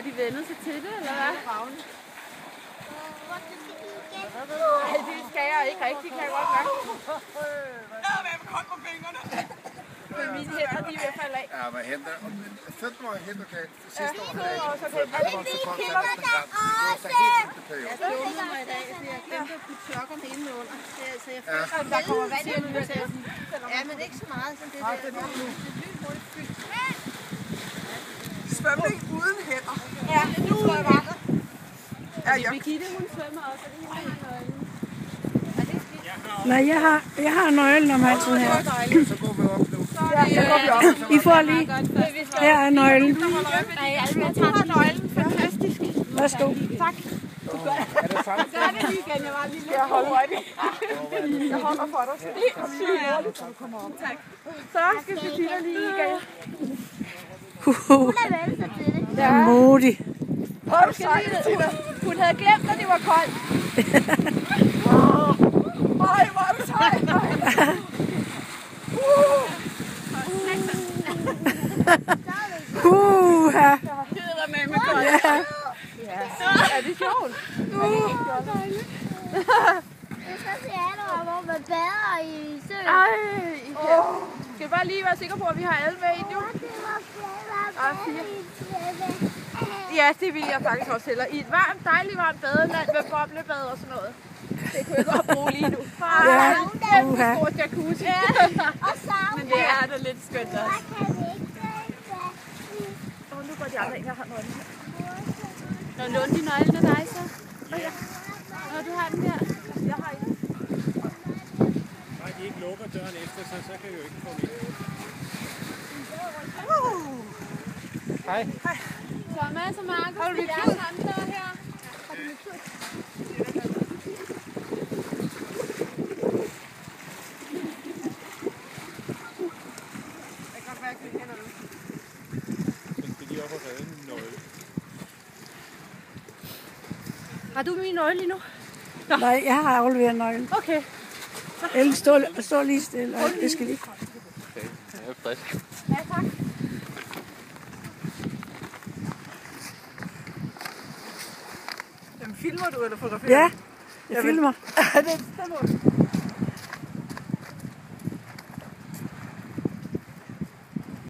de vendet sig til det, eller hvad? Nej, det skal jeg ikke rigtig, kan jeg godt mærke. Ja, hvad med koldt på fingrene? Men mine hænder, de er i hvert fald af. Ja, men hænder, fødder og hænder kan sidste år Ja, og så kan jeg det var så koldt, så det var så helt på periode. Jeg dummede mig i dag, så jeg glemte at putte sokkerne inde under. Så jeg føler, at der kommer vand i den. Ja, men ikke så meget som det der. Det er lynhurtigt fyldt. Svømning uden hænder. Ja, det tror jeg bare. Ja, Birgitte, hun svømmer også, og det er helt nøglen. Nej, jeg har nøglen om halsen her. Så går vi op nu. Ja, I får lige. Her er nøglen. Nej, jeg tager nøglen. Fantastisk. Værsgo. Tak. Er det samme? Gør det lige igen, jeg var lige lidt. Jeg holder for dig. Det er sygt hurtigt, så du kommer op. Tak. Så skal Birgitte lige igen. Hun er vendt sig til det. Ja. Modig. Hun havde glemt, at det var koldt. Ej, hvor er det sejt. Her. Keder med koldt. Ja. Er det sjovt? Det er så januar, hvor man bader i søen. Skal vi bare lige være sikre på, at vi har alle med i nu? Ja, det vil jeg faktisk også hellere. I et varmt, dejligt varmt badeland med boblebad og sådan noget. Det kunne jeg godt bruge lige nu. Ja. Stor jacuzzi. Ja. Og sauna. Men det er da lidt skønt også. Der kan vi ikke Nu går de andre ind, jeg har nøglen her. Nå, lån de nøglen af dig så? Ja. Nå, du har den der. Jeg har ikke. Nej, de ikke lukker døren efter, så kan vi jo ikke få med. Hej. Thomas og Markus, har du lidt tid? Andre her. Har du lidt tid? Jeg kan godt mærke, at vi kender nu. Den skal lige op og redde en nøgle. Har du min nøgle lige nu? Nej, jeg har afleveret nøglen. Okay. Ellen, stå lige stille. Det skal lige. Okay, jeg er frisk. Ja, tak. Jamen, filmer du eller fotograferer? Ja, jeg filmer. Det må du.